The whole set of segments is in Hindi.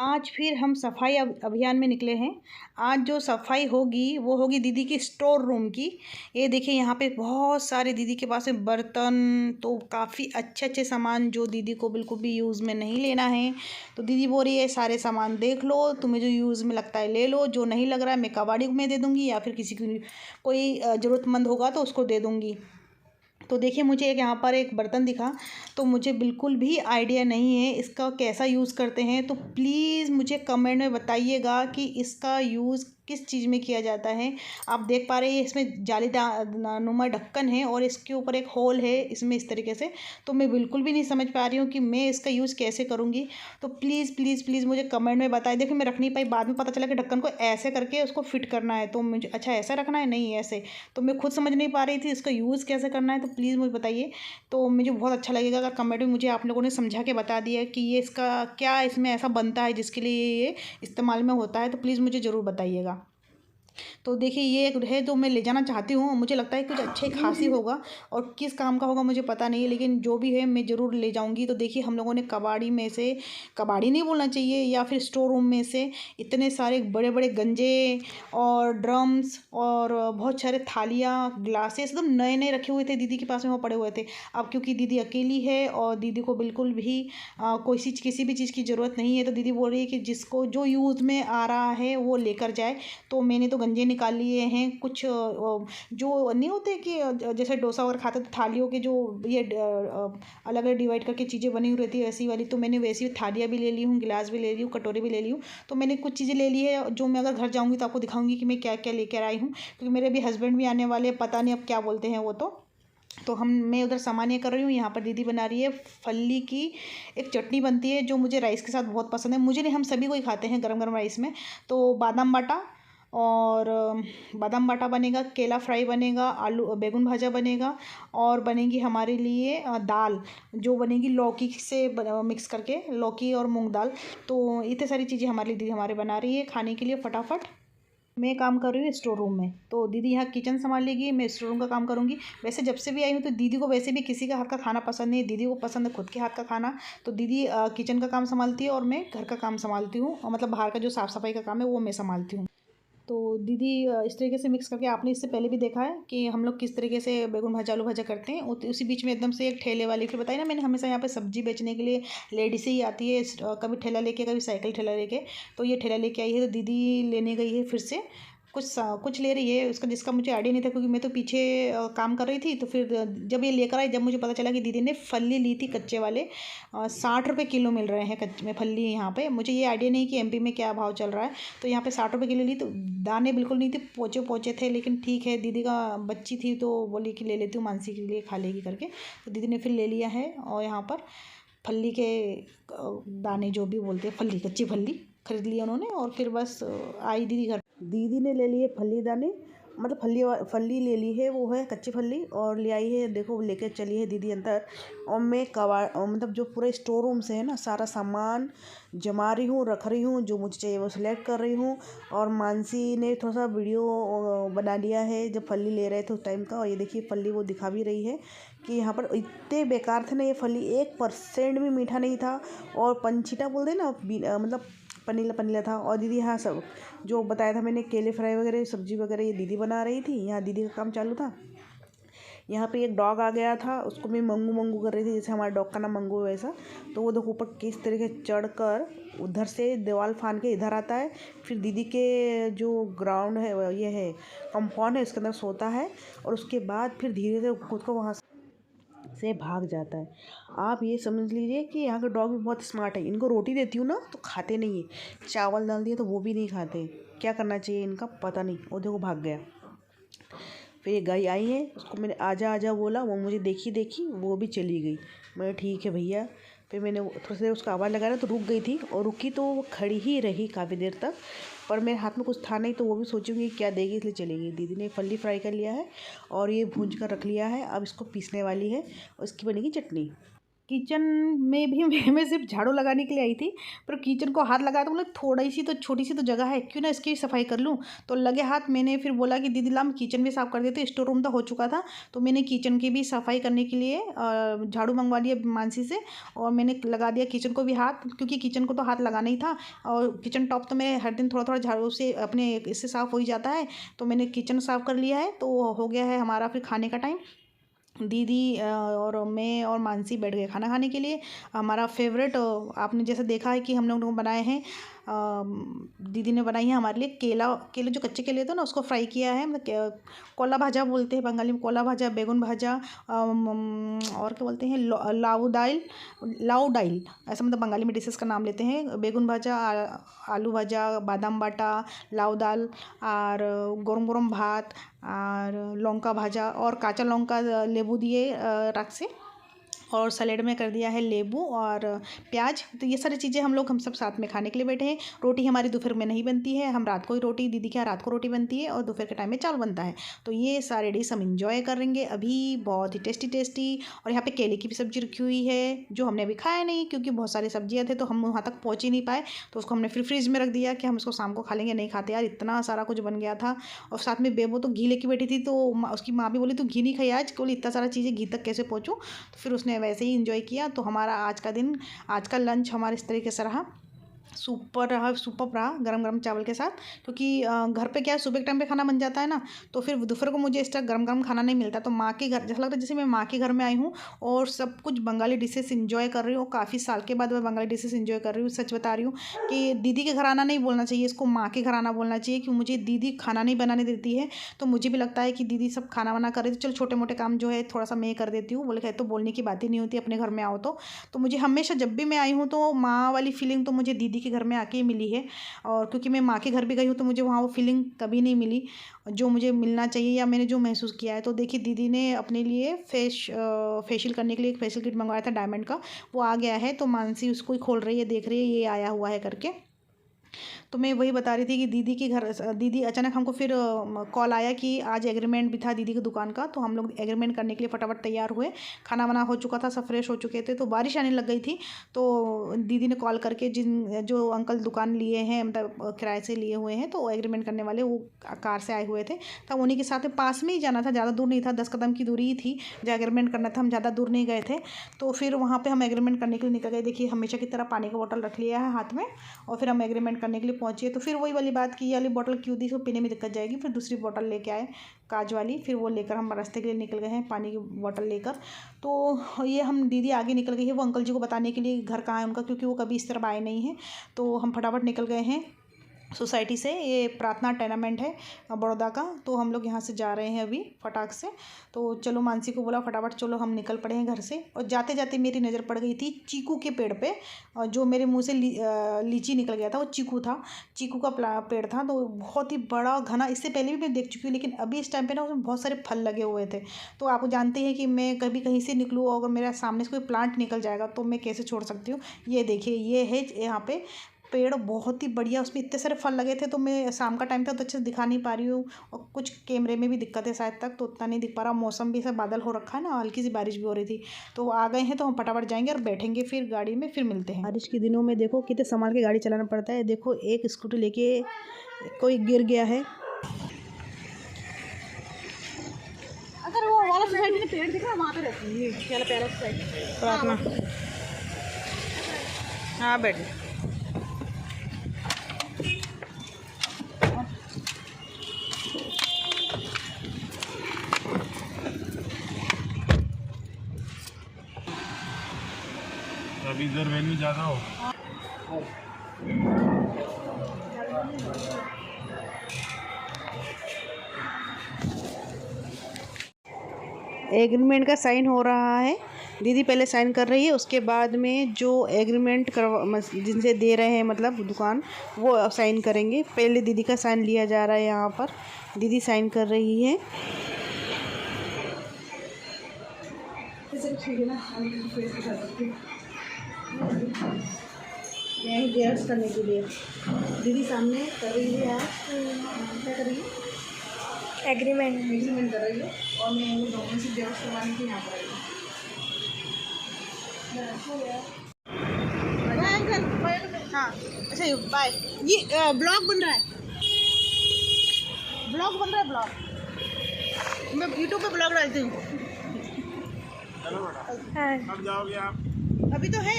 आज फिर हम सफाई अभियान में निकले हैं। आज जो सफाई होगी वो होगी दीदी की स्टोर रूम की। ये देखिए यहाँ पे बहुत सारे दीदी के पास में बर्तन, तो काफ़ी अच्छे अच्छे सामान जो दीदी को बिल्कुल भी यूज़ में नहीं लेना है। तो दीदी बोल रही है सारे सामान देख लो, तुम्हें जो यूज़ में लगता है ले लो, जो नहीं लग रहा है मैं कबाड़ी में दे दूँगी या फिर किसी की कोई ज़रूरतमंद होगा तो उसको दे दूँगी। तो देखिए मुझे एक यहाँ पर एक बर्तन दिखा, तो मुझे बिल्कुल भी आइडिया नहीं है इसका कैसा यूज़ करते हैं। तो प्लीज़ मुझे कमेंट में बताइएगा कि इसका यूज़ किस चीज़ में किया जाता है। आप देख पा रहे हैं इसमें नुमा ढक्कन है और इसके ऊपर एक होल है इसमें इस तरीके से। तो मैं बिल्कुल भी नहीं समझ पा रही हूँ कि मैं इसका यूज़ कैसे करूँगी। तो प्लीज़ प्लीज़ प्लीज़ मुझे कमेंट में बताएं। देखिए मैं रख नहीं पाई, बाद में पता चला कि ढक्कन को ऐसे करके उसको फिट करना है। तो मुझे अच्छा ऐसा रखना है, नहीं ऐसे। तो मैं खुद समझ नहीं पा रही थी इसका यूज़ कैसे करना है। तो प्लीज़ मुझे बताइए, तो मुझे बहुत अच्छा लगेगा अगर कमेंट में मुझे आप लोगों ने समझा के बता दिया कि ये इसका क्या इसमें ऐसा बनता है जिसके लिए ये इस्तेमाल में होता है। तो प्लीज़ मुझे ज़रूर बताइएगा। तो देखिए ये एक है जो मैं ले जाना चाहती हूँ, मुझे लगता है कुछ अच्छे खासी होगा और किस काम का होगा मुझे पता नहीं है, लेकिन जो भी है मैं ज़रूर ले जाऊँगी। तो देखिए हम लोगों ने कबाड़ी में से, कबाड़ी नहीं बोलना चाहिए, या फिर स्टोर रूम में से इतने सारे बड़े बड़े गंजे और ड्रम्स और बहुत सारे थालियाँ ग्लासेस एकदम नए नए रखे हुए थे दीदी के पास में, वो पड़े हुए थे। अब क्योंकि दीदी अकेली है और दीदी को बिल्कुल भी किसी भी चीज़ की ज़रूरत नहीं है, तो दीदी बोल रही है कि जिसको जो यूज़ में आ रहा है वो लेकर जाए। तो मैंने तो गंजे निकाल लिए हैं, कुछ जो नहीं होते कि जैसे डोसा वगैरह खाते तो थालियों के जो ये अलग अलग डिवाइड करके चीज़ें बनी हुई रहती है वैसी वाली, तो मैंने वैसी थालियाँ भी ले ली हूँ, गिलास भी ले ली हूँ, कटोरी भी ले ली हूँ। तो मैंने कुछ चीज़ें ले ली है जो मैं अगर घर जाऊँगी तो आपको दिखाऊंगी कि मैं क्या क्या लेकर आई हूँ, क्योंकि मेरे भी हस्बैंड भी आने वाले हैं, पता नहीं अब क्या बोलते हैं वो। तो मैं उधर सामान ये कर रही हूँ, यहाँ पर दीदी बना रही है फल्ली की एक चटनी बनती है जो मुझे राइस के साथ बहुत पसंद है। मुझे नहीं, हम सभी को ही खाते हैं गरम गरम राइस में। तो बादाम बाटा और बादाम बाटा बनेगा, केला फ्राई बनेगा, आलू बैगन भाजा बनेगा, और बनेगी हमारे लिए दाल जो बनेगी लौकी से मिक्स करके, लौकी और मूंग दाल। तो इतनी सारी चीज़ें हमारे लिए दीदी हमारे बना रही है खाने के लिए फटाफट। मैं काम कर रही हूँ स्टोर रूम में, तो दीदी यहाँ किचन संभाल लेगी, मैं स्टोर रूम का काम करूँगी। वैसे जब से भी आई हूँ तो दीदी को वैसे भी किसी का हाथ का खाना पसंद नहीं है, दीदी को पसंद है खुद के हाथ का खाना। तो दीदी किचन का काम संभालती है और मैं घर का काम संभालती हूँ, मतलब बाहर का जो साफ़ सफाई का काम है वो मैं संभालती हूँ। तो दीदी इस तरीके से मिक्स करके, आपने इससे पहले भी देखा है कि हम लोग किस तरीके से बैगन भाजा आलू भाजा करते हैं। उसी बीच में एकदम से एक ठेले वाली, फिर बताइए ना मैंने, हमेशा यहाँ पे सब्जी बेचने के लिए लेडीज ही आती है, कभी ठेला लेके कभी साइकिल ठेला लेके। तो ये ठेला लेके आई है, तो दीदी लेने गई है फिर से कुछ ले रही है उसका, जिसका मुझे आइडिया नहीं था क्योंकि मैं तो पीछे काम कर रही थी। तो फिर जब ये लेकर आई, जब मुझे पता चला कि दीदी ने फल्ली ली थी कच्चे वाले, 60 रुपये किलो मिल रहे हैं कच्चे में फल्ली यहाँ पे। मुझे ये आइडिया नहीं कि एमपी में क्या भाव चल रहा है। तो यहाँ पे 60 रुपये किलो ली, तो दाने बिल्कुल नहीं थे, पोचे पोचे थे, लेकिन ठीक है, दीदी का बच्ची थी तो बोली कि ले लेती हूँ, मानसी के लिए खा लेगी करके। तो दीदी ने फिर ले लिया है, और यहाँ पर फल्ली के दाने जो भी बोलते हैं, फल्ली कच्ची फल्ली खरीद लिया उन्होंने। और फिर बस आई दीदी घर, दीदी ने ले लिए फल्ली दाने, मतलब फल्ली ले ली है, वो है कच्ची फल्ली, और ले आई है, देखो लेके चली है दीदी अंदर। और मैं मतलब जो पूरे स्टोर रूम से है ना सारा सामान जमा रही हूँ, रख रही हूँ, जो मुझे चाहिए वो सिलेक्ट कर रही हूँ। और मानसी ने थोड़ा सा वीडियो बना लिया है जब फल्ली ले रहे थे उस टाइम का। और ये देखिए फल्ली वो दिखा भी रही है कि यहाँ पर इतने बेकार थे ना ये फल्ली, 1% भी मीठा नहीं था, और पंचीटा बोलते ना मतलब पनीला पनीला था। और दीदी यहाँ सब जो बताया था मैंने, केले फ्राई वगैरह सब्जी वगैरह ये दीदी बना रही थी, यहाँ दीदी का काम चालू था। यहाँ पे एक डॉग आ गया था, उसको मैं मंगू मंगू कर रही थी, जैसे हमारे डॉग का नाम मंगू है वैसा। तो वो देखो ऊपर किस तरीके चढ़ कर उधर से दीवार फान के इधर आता है, फिर दीदी के जो ग्राउंड है ये है कंपाउंड है, उसके अंदर सोता है, और उसके बाद फिर धीरे से खुद को वहाँ से भाग जाता है। आप ये समझ लीजिए कि यहाँ के डॉग भी बहुत स्मार्ट है। इनको रोटी देती हूँ ना तो खाते नहीं है, चावल डाल दिया तो वो भी नहीं खाते। क्या करना चाहिए इनका पता नहीं। वो देखो भाग गया। फिर ये गाय आई है, उसको मैंने आजा आजा बोला, वो मुझे देखी देखी वो भी चली गई। मैं ठीक है भैया। फिर मैंने थोड़ी देर उसका आवाज़ लगाया तो रुक गई थी, और रुकी तो वो खड़ी ही रही काफ़ी देर तक, पर मेरे हाथ में कुछ था नहीं, तो वो भी सोचूंगी क्या देगी इसलिए चली गई। दीदी ने फल्ली फ्राई कर लिया है और ये भूंज कर रख लिया है, अब इसको पीसने वाली है और इसकी बनेगी चटनी। किचन में भी मैं सिर्फ झाड़ू लगाने के लिए आई थी, पर किचन को हाथ लगाया तो बोले थोड़ी सी तो छोटी सी तो जगह है, क्यों ना इसकी सफाई कर लूँ। तो लगे हाथ मैंने फिर बोला कि दीदी ला हम किचन भी साफ़ कर देते, स्टोर रूम तो हो चुका था, तो मैंने किचन की भी सफाई करने के लिए झाड़ू मंगवा लिया मानसी से, और मैंने लगा दिया किचन को भी हाथ, क्योंकि किचन को तो हाथ लगाना ही था। और किचन टॉप तो मैं हर दिन थोड़ा थोड़ा झाड़ू से अपने इससे साफ़ हो ही जाता है, तो मैंने किचन साफ़ कर लिया है। तो हो गया है हमारा फिर खाने का टाइम। दीदी और मैं और मानसी बैठ गए खाना खाने के लिए। हमारा फेवरेट, आपने जैसे देखा है कि हम लोग बनाए हैं, दीदी ने बनाई है हमारे लिए केले जो कच्चे केले थे ना, उसको फ्राई किया है, मतलब कोला भाजा बोलते हैं बंगाली में, कोला भाजा, बैगन भाजा, और क्या बोलते हैं, लाऊ डाइल, ऐसा मतलब बंगाली में डिशेस का नाम लेते हैं। बैगन भाजा, आलू भाजा, बादाम बाटा, लाऊ दाल, और गरम गरम भात, और लौंका भाजा, और काचा लौंका लेबू दिए रख से, और सैलेड में कर दिया है लेबू और प्याज। तो ये सारी चीज़ें हम सब साथ में खाने के लिए बैठे हैं। रोटी हमारी दोपहर में नहीं बनती है, हम रात को ही रोटी, दीदी के यहाँ रात को रोटी बनती है और दोपहर के टाइम में चावल बनता है। तो ये सारे डिश हम इंजॉय करेंगे अभी, बहुत ही टेस्टी टेस्टी। और यहाँ पे केले की भी सब्जी रखी हुई है, जो हमने अभी खाया नहीं, क्योंकि बहुत सारी सब्जियाँ थे तो हम वहाँ तक पहुँच ही नहीं पाए, तो उसको हमने फिर फ्रिज में रख दिया कि हम उसको शाम को खा लेंगे। नहीं खाते यार, इतना सारा कुछ बन गया था। और साथ में बेबो तो घी लेके बैठी थी, तो उसकी माँ भी बोली तू घी नहीं खाई आज, बोली इतना सारा चीज़ें घी तक कैसे पहुँचूँ। तो फिर उसने वैसे ही इंजॉय किया। तो हमारा आज का दिन, आज का लंच हमारे इस तरीके से रहा, सुपर रहा गरम गरम चावल के साथ। क्योंकि घर पे क्या है, सुबह के टाइम पे खाना बन जाता है ना, तो फिर दोपहर को मुझे इस तरह गरम गरम खाना नहीं मिलता। तो माँ के घर जैसा लगता है जैसे मैं माँ के घर में आई हूँ और सब कुछ बंगाली डिशेस इंजॉय कर रही हूँ। काफ़ी साल के बाद मैं बंगाली डिशेस इंजॉय कर रही हूँ। सच बता रही हूँ कि दीदी के घर आना नहीं बोलना चाहिए, इसको माँ के घर आना बोलना चाहिए, कि मुझे दीदी खाना नहीं बनाने देती है। तो मुझे भी लगता है कि दीदी सब खाना वाना कर रही थी, चलो छोटे मोटे काम जो है थोड़ा सा मैं कर देती हूँ। बोले तो बोलने की बात ही नहीं होती अपने घर में आओ तो मुझे हमेशा जब भी मैं आई हूँ तो माँ वाली फीलिंग तो मुझे दीदी के घर में आके ही मिली है। और क्योंकि मैं माँ के घर भी गई हूँ तो मुझे वहाँ वो फीलिंग कभी नहीं मिली जो मुझे मिलना चाहिए, या मैंने जो महसूस किया है। तो देखिए दीदी ने अपने लिए फेशियल करने के लिए एक फेशियल किट मंगवाया था डायमंड का, वो आ गया है। तो मानसी उसको ही खोल रही है, देख रही है ये आया हुआ है करके। तो मैं वही बता रही थी कि दीदी अचानक हमको फिर कॉल आया कि आज एग्रीमेंट भी था दीदी की दुकान का। तो हम लोग एग्रीमेंट करने के लिए फटाफट तैयार हुए, खाना वाना हो चुका था, सब फ्रेश हो चुके थे। तो बारिश आने लग गई थी, तो दीदी ने कॉल करके जो अंकल दुकान लिए हैं, मतलब किराए से लिए हुए हैं, तो एग्रीमेंट करने वाले वो कार से आए हुए थे, तब उन्हीं के साथ में पास में ही जाना था, ज़्यादा दूर नहीं था, 10 कदम की दूरी ही थी जो एग्रीमेंट करना था, हम ज़्यादा दूर नहीं गए थे। तो फिर वहाँ पर हम एग्रीमेंट करने के लिए निकल गए। देखिए हमेशा की तरह पानी का बोतल रख लिया है हाथ में, और फिर हम एग्रीमेंट करने के लिए पहुँचे। तो फिर वही वाली बात की, ये वाली बोतल क्यों दी, इसको पीने में दिक्कत जाएगी। फिर दूसरी बोतल लेके आए कांच वाली, फिर वो लेकर हम रास्ते के लिए निकल गए हैं पानी की बोतल लेकर। तो ये हम दीदी आगे निकल गई है वो अंकल जी को बताने के लिए घर कहाँ है उनका, क्योंकि वो कभी इस तरफ आए नहीं हैं। तो हम फटाफट निकल गए हैं सोसाइटी से, ये प्रार्थना टेनामेंट है बड़ौदा का। तो हम लोग यहाँ से जा रहे हैं अभी फटाक से। तो चलो मानसी को बोला फटाफट चलो हम निकल पड़े हैं घर से। और जाते जाते मेरी नज़र पड़ गई थी चीकू के पेड़ पे, जो मेरे मुंह से लीची निकल गया था, वो चीकू था, चीकू का पेड़ था। तो बहुत ही बड़ा घना, इससे पहले भी मैं देख चुकी हूँ, लेकिन अभी इस टाइम पे ना उसमें बहुत सारे फल लगे हुए थे। तो आप जानते हैं कि मैं कभी कहीं से निकलूँ और अगर मेरे सामने से कोई प्लांट निकल जाएगा तो मैं कैसे छोड़ सकती हूँ। ये देखिए ये है यहाँ पे पेड़, बहुत ही बढ़िया, उसमें इतने सारे फल लगे थे। तो मैं शाम का टाइम था तो अच्छे से दिखा नहीं पा रही हूँ, और कुछ कैमरे में भी दिक्कत है शायद तक, तो उतना नहीं दिख पा रहा। मौसम भी ऐसा बादल हो रखा है ना, हल्की सी बारिश भी हो रही थी। तो आ गए हैं तो हम फटाफट जाएंगे और बैठेंगे फिर गाड़ी में, फिर मिलते हैं। बारिश के दिनों में देखो कितने संभाल के गाड़ी चलाना पड़ता है। देखो एक स्कूटी लेके कोई गिर गया है। अगर वो वाला सोसाइटी में पेड़ दिख रहा है वहाँ पे रहती है, क्या प्यारा सोसाइटी प्रार्थना। हाँ बैठे अभी इधर वेन्यू ज़्यादा हो। एग्रीमेंट का साइन हो रहा है, दीदी पहले साइन कर रही है, उसके बाद में जो एग्रीमेंट जिनसे दे रहे हैं मतलब दुकान, वो साइन करेंगे। पहले दीदी का साइन लिया जा रहा है, यहाँ पर दीदी साइन कर रही है। जेयर्स करने के लिए दीदी सामने कर रही है। आप क्या कर रही है? एग्रीमेंट कर रही है, और मैं वो डॉक्यूमेंट से जेयर्स करवाने के यहाँ पर आई हूँ। हाँ अच्छा बाय। ये ब्लॉग बन रहा है, ब्लॉग मैं यूट्यूब पे ब्लॉग डालती हूँ। चलो बेटा, कब जाओगे आप? अभी तो है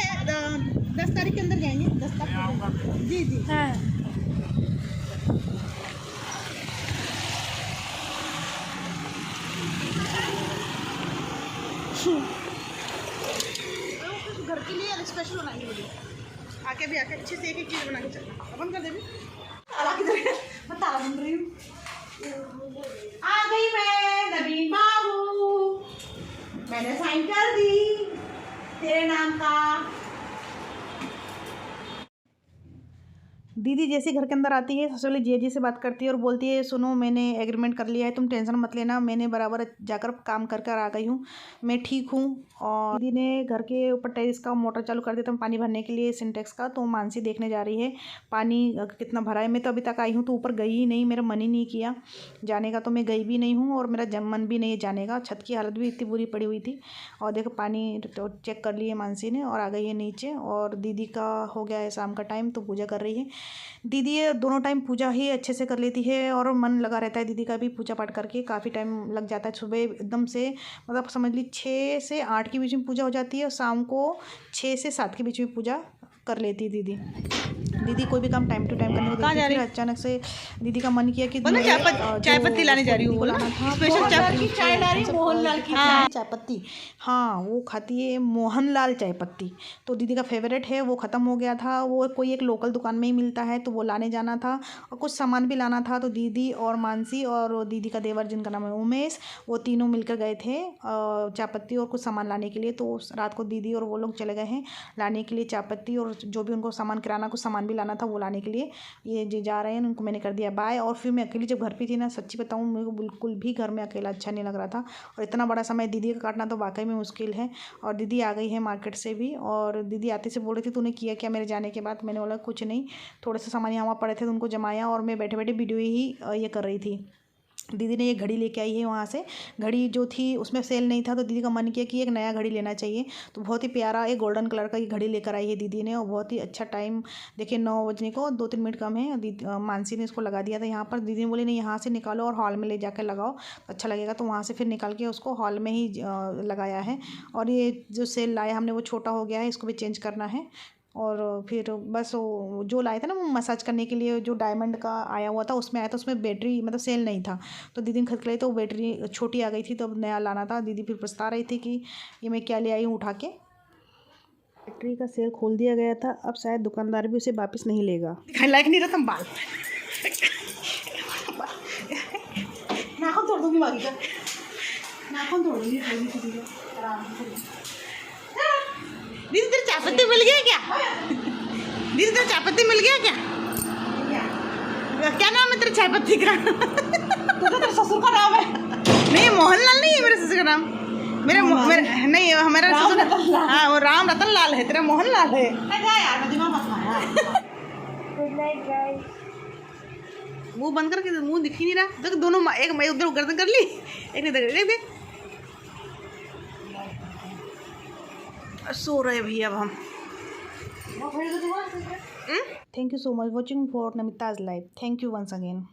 10 तारीख के अंदर जाएंगे। 10 तारीख आऊँगा। जी जी हाँ। घर के लिए स्पेशल बनाएंगे मुझे, आके भी आके अच्छे से एक चीज़ बना के चलना। अपन कर दे भी ताला किधर है? मैं ताला बन रही हूँ। आ गई मैं नवीन बाबू, मैंने साइन कर दी तेरे नाम का। दीदी जैसे घर के अंदर आती है सबसे पहले जिया जी से बात करती है और बोलती है सुनो मैंने एग्रीमेंट कर लिया है, तुम टेंशन मत लेना, मैंने बराबर जाकर काम कर कर आ गई हूँ, मैं ठीक हूँ। और दीदी ने घर के ऊपर टेरेस का मोटर चालू कर दिया था पानी भरने के लिए सिंटेक्स का, तो मानसी देखने जा रही है पानी कितना भरा है। मैं तो अभी तक आई हूँ तो ऊपर गई ही नहीं, मेरा मन ही नहीं किया जाने का, तो मैं गई भी नहीं हूँ और मेरा मन भी नहीं जाने का। छत की हालत भी इतनी बुरी पड़ी हुई थी। और देखो पानी तो चेक कर लिए मानसी ने और आ गई है नीचे। और दीदी का हो गया है शाम का टाइम, तो पूजा कर रही है दीदी। ये दोनों टाइम पूजा ही अच्छे से कर लेती है और मन लगा रहता है दीदी का भी पूजा पाठ करके। काफ़ी टाइम लग जाता है, सुबह एकदम से मतलब समझ ली 6 से 8 के बीच में पूजा हो जाती है और शाम को 6 से 7 के बीच में पूजा कर लेती है दीदी। दीदी कोई भी काम टाइम टू टाइम करने को देती है। फिर अचानक से दीदी का मन किया कि चाय पत्ती लाने जा रही हूँ, लाना था स्पेशल चाय ला रही हूँ मोहनलाल की चाय पत्ती। हाँ वो खाती है मोहनलाल चाय पत्ती, तो दीदी का फेवरेट है। वो ख़त्म हो गया था, वो कोई एक लोकल दुकान में ही मिलता है तो वो लाने जाना था और कुछ सामान भी लाना था। तो दीदी और मानसी और दीदी का देवर जिनका नाम है उमेश, वो तीनों मिलकर गए थे चाय पत्ती और कुछ सामान लाने के लिए। तो रात को दीदी और वो लोग चले गए हैं लाने के लिए चाय पत्ती और जो भी उनको सामान किराना कुछ सामान भी लाना था वो लाने के लिए। ये जो जा रहे हैं उनको मैंने कर दिया बाय। और फिर मैं अकेली जब घर पे थी ना, सच्ची बताऊँ मेरे को बिल्कुल भी घर में अकेला अच्छा नहीं लग रहा था। और इतना बड़ा समय दीदी का काटना तो वाकई में मुश्किल है। और दीदी आ गई है मार्केट से भी और दीदी आते से बोल रही थी तूने किया क्या मेरे जाने के बाद। मैंने बोला कुछ नहीं, थोड़े से सामान यहाँ पड़े थे तो उनको जमाया और मैं बैठे बैठे वीडियो ही ये कर रही थी। दीदी ने ये घड़ी लेके आई है वहाँ से। घड़ी जो थी उसमें सेल नहीं था तो दीदी का मन किया कि एक नया घड़ी लेना चाहिए, तो बहुत ही प्यारा एक गोल्डन कलर का ये घड़ी लेकर आई है दीदी ने। और बहुत ही अच्छा टाइम देखिए 9 बजने को 2-3 मिनट कम है। दीदी मानसी ने इसको लगा दिया था यहाँ पर। दीदी ने बोली नहीं यहाँ से निकालो और हॉल में ले जाकर लगाओ तो अच्छा लगेगा, तो वहाँ से फिर निकाल के उसको हॉल में ही लगाया है। और ये जो सेल लाया हमने वो छोटा हो गया है, इसको भी चेंज करना है। और फिर बस वो जो लाए थे ना वो मसाज करने के लिए जो डायमंड का आया हुआ था उसमें आया था, उसमें बैटरी मतलब सेल नहीं था तो दीदी ने खरीद के लाई, तो बैटरी छोटी आ गई थी तो अब नया लाना था। दीदी फिर पछता रही थी कि ये मैं क्या ले आई हूँ उठा के। बैटरी का सेल खोल दिया गया था, अब शायद दुकानदार भी उसे वापस नहीं लेगा। लाइक नहीं रहा बाल नाखून तोड़ दूँगी बाकी का, नाखून तोड़ दूँगी आराम से। दीदी तेरे चाय पत्ती मिल गया क्या? दीदी तेरे चाय पत्ती मिल गया क्या? क्या नाम है तेरे चाय पत्ती का? तो तेरे ससुर का नाम है? नहीं मोहनलाल नहीं है मेरे ससुर का नाम। नहीं हमारा ससुर हाँ वो राम रतन लाल है, तेरा मोहनलाल है। मुंह बंद करके मुंह दिख ही नहीं रहा। देख दोनों एक मैं उधर गर्दन कर ली एक नहीं देख सो रहे भैया अब हम। Thank you so much watching for Namita's life. Thank you once again.